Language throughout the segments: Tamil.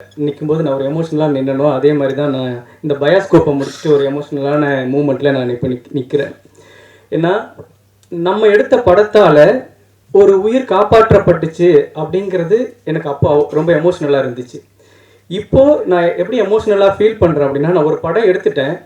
நிற்கும்போது நான் ஒரு எமோஷ்னலாக நின்னனோ அதே மாதிரி தான் நான் இந்த பயாஸ்கோப்பை முடிச்சுட்டு ஒரு எமோஷ்னலான மூமெண்ட்டில் நான் இப்போ நிற்கிறேன். ஏன்னா நம்ம எடுத்த படத்தால் ஒரு உயிர் காப்பாற்றப்பட்டுச்சு அப்படிங்கிறது எனக்கு அப்போ ரொம்ப எமோஷ்னலாக இருந்துச்சு. இப்போது நான் எப்படி எமோஷ்னலாக ஃபீல் பண்ணுறேன் அப்படின்னா, நான் ஒரு படம் எடுத்துட்டேன்,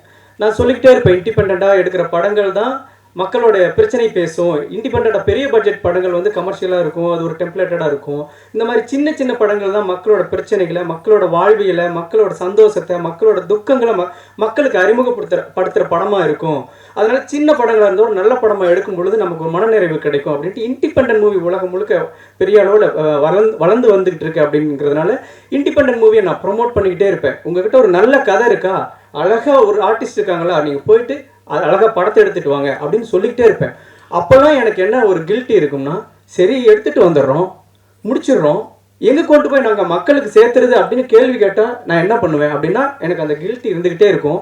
நான் சொல்லிக்கிட்டே இருப்பேன் இண்டிபெண்ட்டாக எடுக்கிற படங்கள் தான் மக்களோட பிரச்சனை பேசும். இண்டிபெண்ட்டாக பெரிய பட்ஜெட் படங்கள் வந்து கமர்ஷியலாக இருக்கும், அது ஒரு டெம்ப்ளேட்டடாக இருக்கும். இந்த மாதிரி சின்ன சின்ன படங்கள் தான் மக்களோட பிரச்சனைகளை, மக்களோட வாழ்வியலை, மக்களோட சந்தோஷத்தை, மக்களோட துக்கங்களை மக்களுக்கு அறிமுகப்படுத்துகிற படமாக இருக்கும். அதனால சின்ன படங்களாக இருந்தால் ஒரு நல்ல படமாக எடுக்கும் பொழுது நமக்கு ஒரு மனநிறைவு கிடைக்கும் அப்படின்ட்டு இண்டிபெண்டன்ட் மூவி உலகம் முழுக்க பெரிய அளவில் வளர்ந்து வந்துகிட்டு இருக்கு. அப்படிங்கிறதுனால இண்டிபெண்டன்ட் மூவியை நான் ப்ரொமோட் பண்ணிக்கிட்டே இருப்பேன். உங்ககிட்ட ஒரு நல்ல கதை இருக்கா, அழகாக ஒரு ஆர்டிஸ்ட் இருக்காங்களா, நீங்கள் போயிட்டு அது அழகாக படத்தை எடுத்துகிட்டு வாங்க அப்படின்னு சொல்லிக்கிட்டே இருப்பேன். அப்போல்லாம் எனக்கு என்ன ஒரு கில்ட்டி இருக்கும்னா, சரி எடுத்துகிட்டு வந்துடுறோம், முடிச்சிடுறோம், எங்கே கொண்டு போய் நாங்கள் மக்களுக்கு சேர்த்துறது அப்படின்னு கேள்வி கேட்டால் நான் என்ன பண்ணுவேன் அப்படின்னா எனக்கு அந்த கில்ட்டி இருந்துக்கிட்டே இருக்கும்.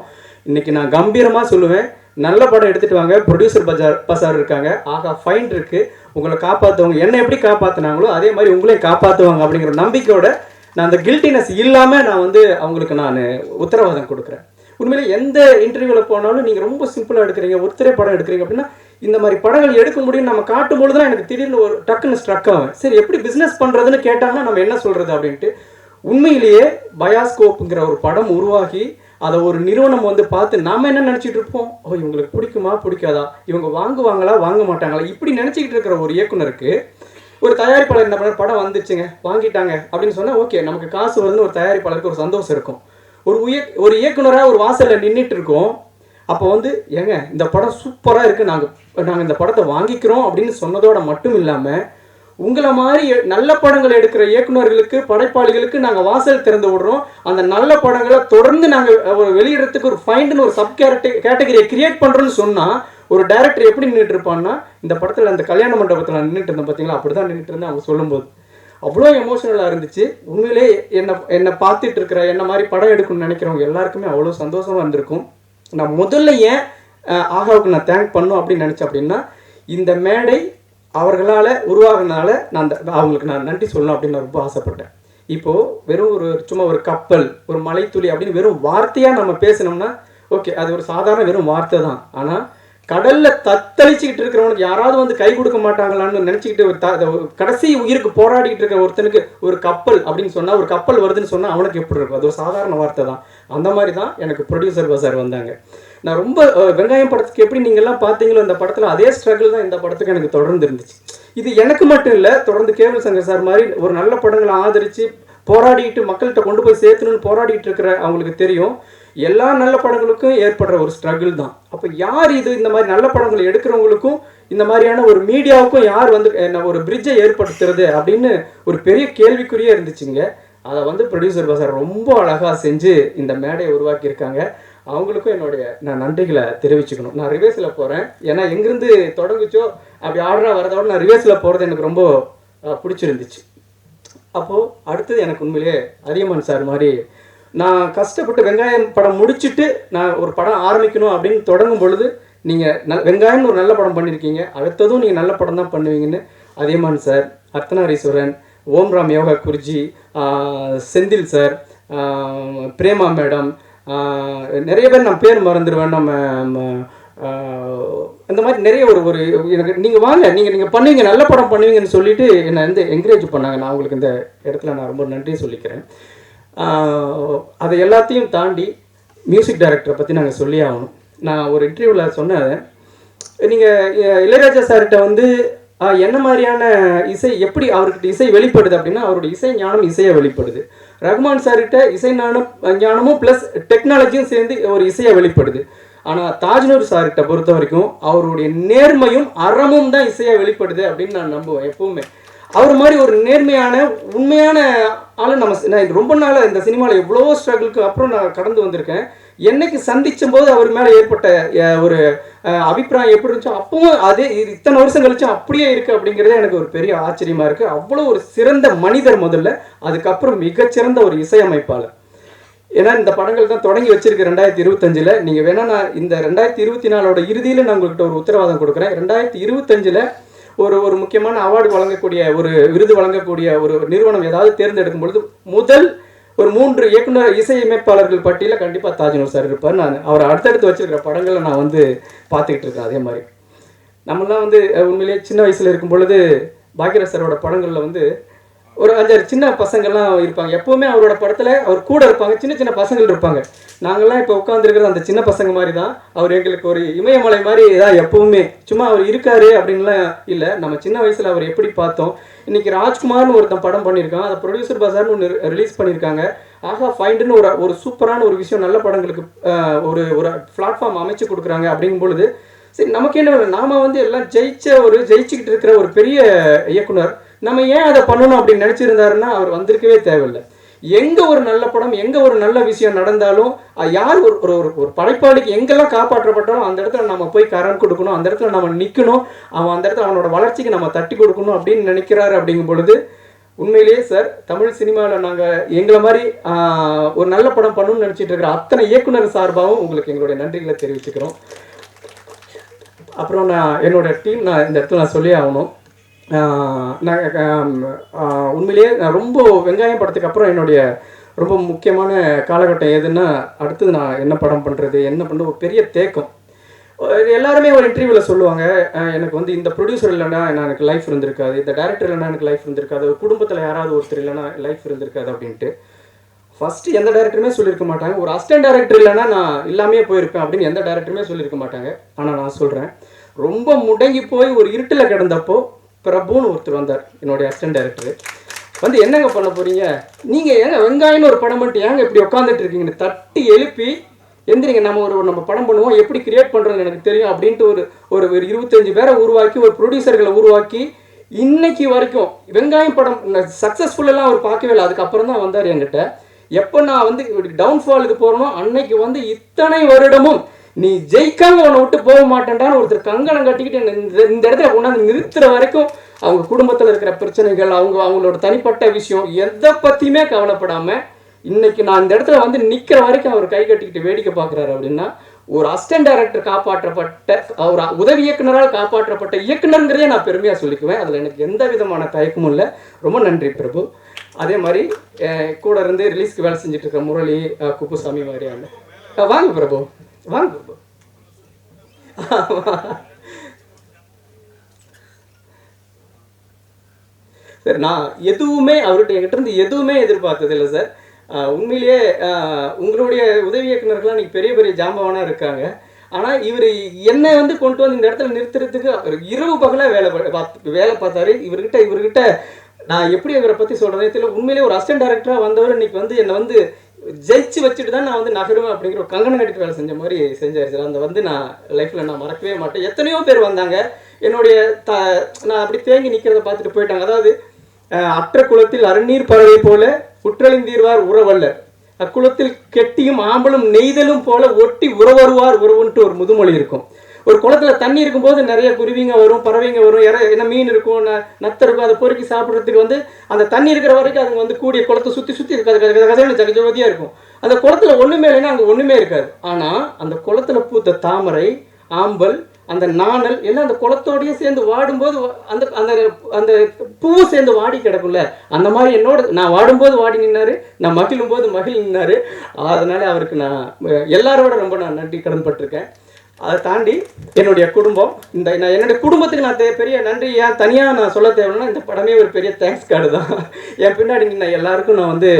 இன்றைக்கி நான் கம்பீரமாக சொல்லுவேன், நல்ல படம் எடுத்துகிட்டு வாங்க, ப்ரொடியூசர் பசார் இருக்காங்க, ஆகா ஃபைன் இருக்குது, உங்களை காப்பாற்றுவாங்க, என்னை எப்படி காப்பாற்றினாங்களோ அதே மாதிரி உங்களையும் காப்பாற்றுவாங்க அப்படிங்கிற நம்பிக்கையோட நான் அந்த கில்ட்டினஸ் இல்லாமல் நான் வந்து அவங்களுக்கு நான் உத்தரவாதம் கொடுக்குறேன். உண்மையிலே எந்த இன்டர்வியூவில் போனாலும் நீங்கள் ரொம்ப சிம்பிளாக எடுக்கிறீங்க, ஒருத்தரே படம் எடுக்கிறீங்க அப்படின்னா இந்த மாதிரி படங்கள் எடுக்க முடியும் நம்ம காட்டும் பொழுது தான் எனக்கு திடீர்னு ஒரு டக்குன்னு ஸ்ட்ரக் ஆகும். சரி எப்படி பிஸ்னஸ் பண்ணுறதுன்னு கேட்டாங்கன்னா நம்ம என்ன சொல்கிறது அப்படின்ட்டு. உண்மையிலேயே பயாஸ்கோப்புங்கிற ஒரு படம் உருவாகி அதை ஒரு நிறுவனம் வந்து பார்த்து நாம் என்ன நினச்சிட்டு இருப்போம், ஓ இவங்களுக்கு பிடிக்குமா பிடிக்காதா, இவங்க வாங்குவாங்களா வாங்க மாட்டாங்களா, இப்படி நினச்சிக்கிட்டு இருக்கிற ஒரு இயக்குனருக்கு ஒரு தயாரிப்பாளர் என்ன பண்ண, படம் வந்துச்சுங்க வாங்கிட்டாங்க அப்படின்னு சொன்னால் ஓகே நமக்கு காசு வருதுன்னு ஒரு தயாரிப்பாளருக்கு ஒரு சந்தோஷம் இருக்கும். ஒரு இயக்குனராக ஒரு வாசலில் நின்றுட்டு இருக்கோம், அப்போ வந்து ஏங்க இந்த படம் சூப்பராக இருக்குது, நாங்கள் இந்த படத்தை வாங்கிக்கிறோம் அப்படின்னு சொன்னதோட மட்டும் இல்லாமல் உங்களை மாதிரி நல்ல படங்கள் எடுக்கிற இயக்குனர்களுக்கு படைப்பாளிகளுக்கு நாங்கள் வாசல் திறந்து விடுறோம், அந்த நல்ல படங்களை தொடர்ந்து நாங்கள் வெளியிடறதுக்கு ஒரு ஃபைண்டுன்னு ஒரு சப் கேட்டகரியை கிரியேட் பண்ணுறோன்னு சொன்னால் ஒரு டைரக்டர் எப்படி நின்றுட்டு இருப்பான்னா, இந்த படத்தில் அந்த கல்யாண மண்டபத்தில் நின்றுட்டு இருந்தேன் பார்த்தீங்களா, அப்படி தான் நின்றுட்டு இருந்தேன். அவங்க சொல்லும்போது அவ்வளோ எமோஷனலாக இருந்துச்சு. உண்மையிலே என்னை பார்த்துட்டு இருக்கிற என்ன மாதிரி படம் எடுக்கணும்னு நினைக்கிறவங்க எல்லாருக்குமே அவ்வளோ சந்தோஷமாக இருந்திருக்கும். நான் முதல்ல ஏன் ஆகாவுக்கு நான் தேங்க் பண்ணும் அப்படின்னு நினச்சேன் அப்படின்னா, இந்த மேடை அவர்களால் உருவாகினால அவங்களுக்கு நான் நன்றி சொல்லணும் அப்படின்னு நான் ரொம்ப ஆசைப்பட்டேன். இப்போது வெறும் சும்மா ஒரு கப்பல், ஒரு மலைத்துளி அப்படின்னு வெறும் வார்த்தையாக நம்ம பேசினோம்னா ஓகே, அது ஒரு சாதாரண வெறும் வார்த்தை தான். ஆனால் கடலில் தத்தளிச்சுக்கிட்டு இருக்கிறவனுக்கு யாராவது வந்து கை கொடுக்க மாட்டாங்களான்னு நினச்சிக்கிட்டு கடைசி உயிருக்கு போராடிக்கிட்டு இருக்கிற ஒருத்தனுக்கு ஒரு கப்பல் அப்படின்னு சொன்னால், ஒரு கப்பல் வருதுன்னு சொன்னால் அவனுக்கு எப்படி இருக்கும், அது ஒரு சாதாரண வார்த்தை தான். அந்த மாதிரி தான் எனக்கு ப்ரொடியூசர் பசார் வந்தாங்க. நான் ரொம்ப வெங்காயம் படத்துக்கு எப்படி நீங்கள்லாம் பார்த்தீங்களோ அந்த படத்தில் அதே ஸ்ட்ரகிள் தான் இந்த படத்துக்கு எனக்கு தொடர்ந்து இருந்துச்சு. இது எனக்கு மட்டும் இல்லை, தொடர்ந்து கேவல் சங்கர் சார் மாதிரி ஒரு நல்ல படங்களை ஆதரித்து போராடிட்டு மக்கள்கிட்ட கொண்டு போய் சேர்த்துணுன்னு போராடிட்டு இருக்கிற அவங்களுக்கு தெரியும், எல்லா நல்ல படங்களுக்கும் ஏற்படுற ஒரு ஸ்ட்ரகிள் தான். அப்போ யார் இது இந்த மாதிரி நல்ல படங்களை எடுக்கிறவங்களுக்கும் இந்த மாதிரியான ஒரு மீடியாவுக்கும் யார் வந்து ஒரு பிரிட்ஜை ஏற்படுத்துறது அப்படின்னு ஒரு பெரிய கேள்விக்குறியே இருந்துச்சுங்க. அதை வந்து ப்ரொடியூசர் பசார் ரொம்ப அழகாக செஞ்சு இந்த மேடையை உருவாக்கியிருக்காங்க. அவங்களுக்கும் நான் நன்றிகளை தெரிவிச்சுக்கணும். நான் ரிவேர்ஸில் போகிறேன், ஏன்னா எங்கேருந்து தொடங்குச்சோ அப்படி ஆர்டராக வரதோட நான் ரிவேர்ஸில் போகிறது எனக்கு ரொம்ப பிடிச்சிருந்துச்சு. அப்போது அடுத்தது எனக்கு உண்மையிலே அதியமான் சார் மாதிரி நான் கஷ்டப்பட்டு வெங்காயம் படம் முடிச்சுட்டு நான் ஒரு படம் ஆரம்பிக்கணும் அப்படின்னு தொடங்கும் பொழுது நீங்கள் வெங்காயம்னு ஒரு நல்ல படம் பண்ணியிருக்கீங்க, அடுத்ததும் நீங்கள் நல்ல படம் தான் பண்ணுவீங்கன்னு Athiyaman sir, Ardhanareeswaran, Omram yoga Guruji, Senthil sir, Prema madam, நிறைய பேர் நான் பேர் மறந்துடுவேன், அந்த மாதிரி நிறைய எனக்கு நீங்கள் வாங்க நீங்கள் பண்ணுவீங்க, நல்ல படம் பண்ணுவீங்கன்னு சொல்லிட்டு என்னை வந்து என்கரேஜ் பண்ணாங்க. நான் உங்களுக்கு இந்த இடத்துல நான் ரொம்ப நன்றி சொல்லிக்கிறேன். அதை எல்லாத்தையும் தாண்டி மியூசிக் டைரக்டரை பற்றி நாங்கள் சொல்லி ஆகணும். நான் ஒரு இன்டர்வியூவில் சொன்னேன், நீங்கள் இளையராஜா சார்கிட்ட வந்து என்ன மாதிரியான இசை, எப்படி அவர்கிட்ட இசை வெளிப்படுது அப்படின்னா அவருடைய இசை ஞானம் இசையை வெளிப்படுது. ரகுமான் சார்கிட்ட இசை ஞானமும் ப்ளஸ் டெக்னாலஜியும் சேர்ந்து ஒரு இசையை வெளிப்படுது. ஆனால் தாஜ்னூர் சார்கிட்ட பொறுத்த வரைக்கும் அவருடைய நேர்மையும் அறமும் தான் இசையை வெளிப்படுது அப்படின்னு நான் நம்புவேன் எப்பவுமே. அவர் மாதிரி ஒரு நேர்மையான உண்மையான ஆளு நான் ரொம்ப நாள் இந்த சினிமாவில் எவ்வளோ ஸ்ட்ரகிளுக்கு அப்புறம் நான் கடந்து வந்திருக்கேன். என்னைக்கு சந்திச்சும் போது அவர் மேலே ஏற்பட்ட ஒரு அபிப்பிராயம் எப்படி இருந்துச்சோ அப்பவும் அதே இத்தனை வருஷம் கழிச்சும் அப்படியே இருக்குது அப்படிங்கிறதே எனக்கு ஒரு பெரிய ஆச்சரியமாக இருக்குது. அவ்வளோ ஒரு சிறந்த மனிதர் முதல்ல, அதுக்கப்புறம் மிகச்சிறந்த ஒரு இசையமைப்பாளர். ஏன்னா இந்த படங்கள் தான் தொடங்கி வச்சிருக்கு 2025. நீங்கள் வேணா நான் இந்த 2024 இறுதியில் நான் உங்கள்கிட்ட ஒரு உத்தரவாதம் கொடுக்குறேன். 2025 ஒரு முக்கியமான அவார்டு வழங்கக்கூடிய ஒரு விருது வழங்கக்கூடிய ஒரு நிறுவனம் ஏதாவது தேர்ந்தெடுக்கும் பொழுது முதல் ஒரு 3 இயக்குனர் இசையமைப்பாளர்கள் பட்டியலில் கண்டிப்பாக தாஜ்னூர் சார் இருப்பார். நான் அவரை அடுத்தடுத்து வச்சிருக்கிற படங்களை நான் வந்து பார்த்துக்கிட்டு இருக்கேன். அதே மாதிரி நம்மளாம் வந்து உண்மையிலேயே சின்ன வயசில் இருக்கும் பொழுது பாக்யராஜ் சாரோட படங்களில் வந்து ஒரு 5-6 சின்ன பசங்கள்லாம் இருப்பாங்க. எப்போவுமே அவரோட படத்தில் அவர் கூட இருப்பாங்க, சின்ன சின்ன பசங்கள் இருப்பாங்க. நாங்கள்லாம் இப்போ உட்காந்துருக்கிறது அந்த சின்ன பசங்க மாதிரி தான். அவர் எங்களுக்கு ஒரு இமயமலை மாதிரி தான் எப்போவுமே. சும்மா அவர் இருக்காரு அப்படின்லாம் இல்லை. நம்ம சின்ன வயசில் அவர் எப்படி பார்த்தோம். இன்னைக்கு ராஜ்குமார்னு ஒருத்தன் படம் பண்ணியிருக்கான், அதை ப்ரொடியூசர் பஜார்னு ஒன்று ரிலீஸ் பண்ணியிருக்காங்க. ஆகா ஃபைண்டுன்னு ஒரு சூப்பரான ஒரு விஷயம், நல்ல படங்களுக்கு ஒரு பிளாட்ஃபார்ம் அமைச்சு கொடுக்குறாங்க. அப்படிங்கும் பொழுது சரி நமக்கு என்ன வேணும், நாம வந்து எல்லாம் ஜெயிச்சுக்கிட்டு இருக்கிற ஒரு பெரிய இயக்குனர், நம்ம ஏன் அதை பண்ணணும் அப்படின்னு நினச்சிருந்தாருன்னா அவர் வந்திருக்கவே தேவையில்லை. எங்கே ஒரு நல்ல படம், எங்கே ஒரு நல்ல விஷயம் நடந்தாலும் யார் ஒரு படைப்பாளிக்கு எங்கெல்லாம் காப்பாற்றப்பட்டாலும் அந்த இடத்துல நம்ம போய் கரம் கொடுக்கணும், அந்த இடத்துல நம்ம நிற்கணும், அவன் அந்த இடத்துல அவனோட வளர்ச்சிக்கு நம்ம தட்டி கொடுக்கணும் அப்படின்னு நினைக்கிறாரு. அப்படிங்கும் பொழுது உண்மையிலேயே சார் தமிழ் சினிமாவில் நாங்கள் எங்களை மாதிரி ஒரு நல்ல படம் பண்ணணும்னு நினச்சிட்டு இருக்கிற அத்தனை இயக்குனர் சார்பாகவும் உங்களுக்கு எங்களுடைய நன்றிகளை தெரிவிச்சுக்கிறோம். அப்புறம் என்னோட டீம் இந்த இடத்துல சொல்லி ஆகணும். உண்மையிலேயே நான் ரொம்ப வெங்காயம் படத்துக்கு அப்புறம் என்னுடைய ரொம்ப முக்கியமான காலகட்டம் எதுன்னா, அடுத்தது நான் என்ன படம் பண்ணுறது என்ன பண்ணுறது ஒரு பெரிய தேக்கம். எல்லாருமே ஒரு இன்டர்வியூவில் சொல்லுவாங்க, எனக்கு வந்து இந்த ப்ரொடியூசர் இல்லைன்னா எனக்கு லைஃப் இருந்திருக்காது, இந்த டைரக்டர் இல்லைன்னா எனக்கு லைஃப் இருந்திருக்காது, குடும்பத்தில் யாராவது ஒருத்தர் இல்லைன்னா லைஃப் இருந்திருக்காது அப்படின்ட்டு. ஃபஸ்ட்டு எந்த டேரக்டருமே சொல்லியிருக்க மாட்டாங்க, ஒரு அசிஸ்டன்ட் டேரக்டர் இல்லைன்னா நான் இல்லாமே போயிருப்பேன் அப்படின்னு எந்த டேரக்டருமே சொல்லியிருக்க மாட்டாங்க. ஆனால் நான் சொல்கிறேன், ரொம்ப முடங்கி போய் ஒரு இருட்டில் கிடந்தப்போ பிரபுன்னு ஒருத்தர் வந்தார், என்னுடைய அசிஸ்டன்ட் டைரக்டர். வந்து என்னங்க பண்ண போகிறீங்க, நீங்கள் ஏங்க வெங்காயம்னு ஒரு படம் பண்ணிட்டு ஏங்க இப்படி உட்காந்துட்டு இருக்கீங்கன்னு தட்டி எழுப்பி, எந்திரிங்க நம்ம படம் பண்ணுவோம், எப்படி கிரியேட் பண்ணுறதுன்னு எனக்கு தெரியும் அப்படின்ட்டு ஒரு 25 பேரை உருவாக்கி, ஒரு ப்ரொடியூசர்களை உருவாக்கி, இன்னைக்கு வரைக்கும் வெங்காயம் படம் சக்ஸஸ்ஃபுல்லெல்லாம் அவர் பார்க்கவே இல்லை. அதுக்கப்புறம் தான் வந்தார் என்கிட்ட. எப்போ நான் வந்து டவுன்ஃபாலுக்கு போகிறனோ அன்னைக்கு வந்து இத்தனை வருடமும் நீ ஜெயிக்காம உன்னை விட்டு போக மாட்டேன்டான்னு ஒருத்தர் கங்கணம் கட்டிக்கிட்டு இந்த இடத்துல கொண்டாந்து நிறுத்துற வரைக்கும் அவங்க குடும்பத்தில் இருக்கிற பிரச்சனைகள், அவங்களோட தனிப்பட்ட விஷயம் எதை பற்றியுமே கவலைப்படாமல் இன்னைக்கு நான் இந்த இடத்துல வந்து நிற்கிற வரைக்கும் அவர் கை கட்டிக்கிட்டு வேடிக்கை பார்க்குறாரு. அப்படின்னா ஒரு அசிஸ்டன்ட் டைரக்டர் காப்பாற்றப்பட்ட, ஒரு உதவி இயக்குனரால் காப்பாற்றப்பட்ட இயக்குனருங்கிறதே நான் பெருமையாக சொல்லிக்குவேன். அதில் எனக்கு எந்த விதமான தயக்கமும் இல்லை. ரொம்ப நன்றி பிரபு. அதே மாதிரி கூட இருந்து ரிலீஸ்க்கு வேலை செஞ்சுட்டு இருக்க முரளி, குப்புசாமி மாதிரியான வாங்க பிரபு, வாங்க பிரபு. சார் நான் எதுவுமே அவர்கிட்ட என்கிட்ட இருந்து எதுவுமே எதிர்பார்த்தது இல்லை சார். உண்மையிலேயே உங்களுடைய உதவி இயக்குனர்கள்லாம் இன்னைக்கு பெரிய பெரிய ஜாம்பவானாக இருக்காங்க. ஆனால் இவர் என்னை வந்து கொண்டு வந்து இந்த இடத்துல நிறுத்துறதுக்கு இரவு பகலாக வேலை பார்த்தாரு. இவர்கிட்ட நான் எப்படி இவரை பற்றி சொல்கிறதே தெரியல. உண்மையிலேயே ஒரு அசிஸ்டன்ட் டைரக்டராக வந்தவர் இன்னைக்கு வந்து என்னை வந்து ஜெயிச்சு வச்சுட்டு தான் நான் வந்து நகருவேன் அப்படிங்கிற ஒரு கங்கணம் கட்டிட்டு வேலை செஞ்ச மாதிரி செஞ்சார் சார். அந்த வந்து நான் லைஃப்பில் நான் மறக்கவே மாட்டேன். எத்தனையோ பேர் வந்தாங்க என்னுடைய நான் அப்படி தேங்கி நிற்கிறத பார்த்துட்டு போயிட்டாங்க. அதாவது அற்ற குளத்தில் அருநீர் பறவை போல குற்றலிந்தீர்வார் உறவல்லர், அக்குளத்தில் கெட்டியும் ஆம்பலும் நெய்தலும் போல ஒட்டி உறவருவார் உறவுன்ட்டு ஒரு முதுமொழி இருக்கும். ஒரு குளத்துல தண்ணி இருக்கும்போது நிறைய குருவிங்க வரும், பறவைங்க வரும், என்ன மீன் இருக்கும், நத்தை இருக்கும். அதை பொறுக்கி சாப்பிட்றதுக்கு வந்து அந்த தண்ணி இருக்கிற வரைக்கும் அதுங்க வந்து கூடிய குளத்தை சுற்றி ஜகஜோதியா இருக்கும். அந்த குளத்துல ஒண்ணுமே இல்லைன்னா அங்கே ஒண்ணுமே இருக்காது. ஆனா அந்த குளத்துல பூத்த தாமரை, ஆம்பல், அந்த நாணல் எல்லாம் அந்த குளத்தோடய சேர்ந்து வாடும்போது அந்த அந்த அந்த பூ சேர்ந்து வாடி கிடக்கும்ல, அந்த மாதிரி என்னோட நான் வாடும்போது வாடி நின்னாரு, நான் மகிழும் போது மகிழ் நின்னாரு. அதனால அவருக்கு நான் எல்லாரோட ரொம்ப நான் நன்றி கடன் பட்டிருக்கேன். அதை தாண்டி என்னுடைய குடும்பம், நான் என்னுடைய குடும்பத்துக்கு நான் பெரிய நன்றி ஏன் தனியாக நான் சொல்ல தேவைன்னா இந்த படமே ஒரு பெரிய தேங்க்ஸ் கார்டு தான். என் பின்னாடி நான் எல்லாருக்கும் நான் வந்து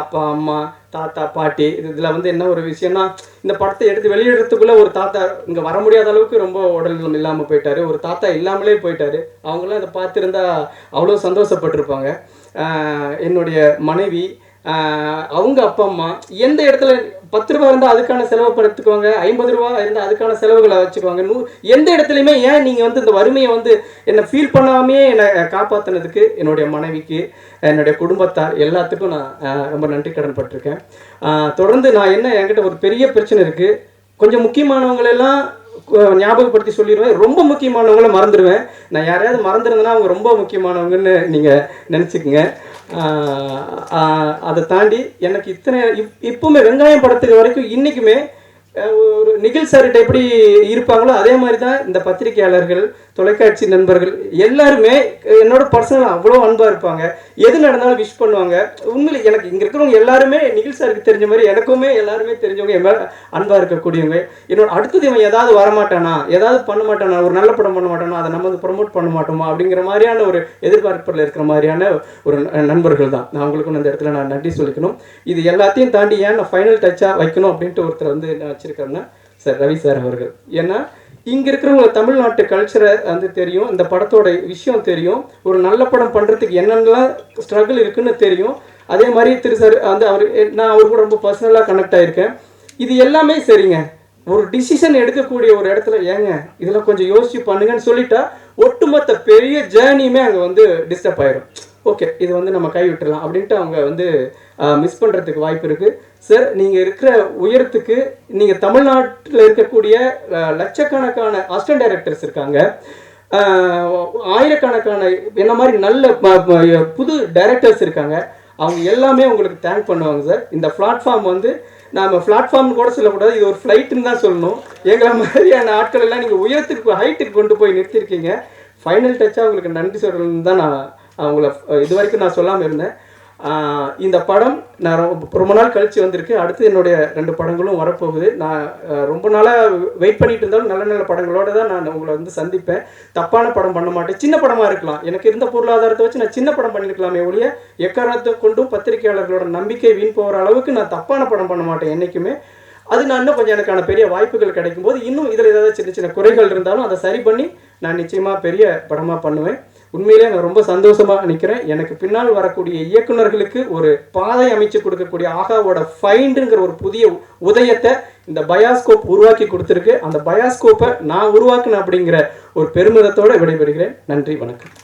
அப்பா, அம்மா, தாத்தா, பாட்டி, இதில் வந்து என்ன ஒரு விஷயம்னா, இந்த படத்தை எடுத்து வெளியிடறதுக்குள்ளே ஒரு தாத்தா இங்கே வர முடியாத அளவுக்கு ரொம்ப உடல்நலம் இல்லாமல் போயிட்டாரு, ஒரு தாத்தா இல்லாமலே போயிட்டாரு. அவங்களாம் இதை பார்த்துருந்தா அவ்வளோ சந்தோஷப்பட்டிருப்பாங்க. என்னுடைய மனைவி, அவங்க அப்பா அம்மா எந்த இடத்துல 10 ரூபா இருந்தால் அதுக்கான செலவு படுத்துக்குவாங்க, 50 ரூபா இருந்தால் அதுக்கான செலவுகளை வச்சுக்குவாங்க. எந்த இடத்துலையுமே ஏன் நீங்கள் வந்து இந்த வறுமையை வந்து என்னை ஃபீல் பண்ணாமே என்னை காப்பாற்றினதுக்கு என்னுடைய மனைவிக்கு, என்னுடைய குடும்பத்தார் எல்லாத்துக்கும் நான் ரொம்ப நன்றி கடன் பட்டிருக்கேன். தொடர்ந்து நான் என்கிட்ட ஒரு பெரிய பிரச்சனை இருக்குது. கொஞ்சம் முக்கியமானவங்களெல்லாம் ஞாபகப்படுத்தி சொல்லிடுவேன், ரொம்ப முக்கியமானவங்கள மறந்துடுவேன். நான் யாரையாவது மறந்துருந்தேன்னா அவங்க ரொம்ப முக்கியமானவங்கன்னு நீங்கள் நினச்சிக்கோங்க. அதை தாண்டி எனக்கு இப்போவுமே வெங்காயம் படத்துக்கு வரைக்கும் இன்றைக்குமே ஒரு நிகில் சார்கிட்ட எப்படி இருப்பாங்களோ அதே மாதிரி தான் இந்த பத்திரிகையாளர்கள், தொலைக்காட்சி நண்பர்கள் எல்லாருமே என்னோட பர்சனல் அவ்வளோ அன்பாக இருப்பாங்க. எது நடந்தாலும் விஷ் பண்ணுவாங்க. உண்மையில எனக்கு இங்கே இருக்கிறவங்க எல்லாருமே நிகில் சாருக்கு தெரிஞ்ச மாதிரி எனக்குமே எல்லாருமே தெரிஞ்சவங்க, என் மேலே அன்பாக இருக்கக்கூடியவங்க. என்னோட அடுத்தது இவன் ஏதாவது வரமாட்டானா, ஏதாவது பண்ண மாட்டானா, ஒரு நல்ல படம் பண்ண மாட்டானா, அதை நம்ம வந்து ப்ரொமோட் பண்ண மாட்டோமா அப்படிங்கிற மாதிரியான ஒரு எதிர்பார்ப்பில் இருக்கிற மாதிரியான ஒரு நண்பர்கள் தான். நான் அவங்களுக்கும் அந்த இடத்துல நான் நன்றி சொல்லிக்கணும். இது எல்லாத்தையும் தாண்டி ஏன் நான் ஃபைனல் டச்சாக வைக்கணும் அப்படின்ட்டு ஒருத்தர் வந்து நான் வச்சிருக்கேன்னா சார் ரவி சார் அவர்கள். ஏன்னா இங்கே இருக்கிறவங்க தமிழ்நாட்டு கல்ச்சரை வந்து தெரியும், இந்த படத்தோட விஷயம் தெரியும், ஒரு நல்ல படம் பண்ணுறதுக்கு என்னென்னலாம் ஸ்ட்ரகிள் இருக்குன்னு தெரியும். அதே மாதிரி திரு சார் வந்து நான் அவர் கூட ரொம்ப பர்சனலாக கனெக்ட் ஆகியிருக்கேன். இது எல்லாமே சரிங்க. ஒரு டிசிஷன் எடுக்கக்கூடிய ஒரு இடத்துல ஏங்க இதெல்லாம் கொஞ்சம் யோசிச்சு பண்ணுங்கன்னு சொல்லிட்டா ஒட்டுமொத்த பெரிய ஜேர்னியுமே அங்கே வந்து டிஸ்டர்ப் ஆயிடும். ஓகே, இது வந்து நம்ம கைவிட்டுடலாம் அப்படின்ட்டு அவங்க வந்து மிஸ் பண்ணுறதுக்கு வாய்ப்பு இருக்குது. சார், நீங்கள் இருக்கிற உயரத்துக்கு நீங்கள் தமிழ்நாட்டில் இருக்கக்கூடிய லட்சக்கணக்கான அசிஸ்டன்ட் டைரக்டர்ஸ் இருக்காங்க, ஆயிரக்கணக்கான என்ன மாதிரி நல்ல புது டைரக்டர்ஸ் இருக்காங்க. அவங்க எல்லாமே உங்களுக்கு தேங்க் பண்ணுவாங்க சார். இந்த பிளாட்ஃபார்ம் வந்து நாம் பிளாட்ஃபார்ம்னு கூட சொல்லக்கூடாது, இது ஒரு ஃப்ளைட்டுன்னு தான் சொல்லணும். எங்களை மாதிரியான ஆட்கள் எல்லாம் நீங்கள் உயரத்துக்கு ஹைட்டுக்கு கொண்டு போய் நிறுத்திருக்கீங்க. ஃபைனல் டச்சாக உங்களுக்கு நன்றி சொல்லணும்னு தான் நான் அவங்கள இது வரைக்கும் நான் சொல்லாமல் இருந்தேன். இந்த படம் நான் ரொம்ப நாள் கழித்து வந்திருக்கு. அடுத்து என்னுடைய 2 படங்களும் வரப்போகுது. நான் ரொம்ப நாளாக வெயிட் பண்ணிட்டு இருந்தாலும் நல்ல நல்ல படங்களோடு தான் நான் உங்களை வந்து சந்திப்பேன். தப்பான படம் பண்ண மாட்டேன். சின்ன படமாக இருக்கலாம், எனக்கு இருந்த பொருளாதாரத்தை வச்சு நான் சின்ன படம் பண்ணியிருக்கலாமே ஒழிய எக்காரணத்தை கொண்டும் பத்திரிகையாளர்களோட நம்பிக்கை வீண் போகிற அளவுக்கு நான் தப்பான படம் பண்ண மாட்டேன் என்றைக்குமே. அது நான் இன்னும் கொஞ்சம் எனக்கான பெரிய வாய்ப்புகள் கிடைக்கும் போது இன்னும் இதில் ஏதாவது சின்ன சின்ன குறைகள் இருந்தாலும் அதை சரி பண்ணி நான் நிச்சயமாக பெரிய படமாக பண்ணுவேன். உண்மையிலே நான் ரொம்ப சந்தோஷமாக நிற்கிறேன். எனக்கு பின்னால் வரக்கூடிய இயக்குநர்களுக்கு ஒரு பாதை அமைச்சு கொடுக்கக்கூடிய ஆகாவோட ஃபைண்டுங்கிற ஒரு புதிய உதயத்தை இந்த பயாஸ்கோப் உருவாக்கி கொடுத்துருக்கு. அந்த பயாஸ்கோப்பை நான் உருவாக்குனேன் அப்படிங்கிற ஒரு பெருமிதத்தோடு விடைபெறுகிறேன். நன்றி, வணக்கம்.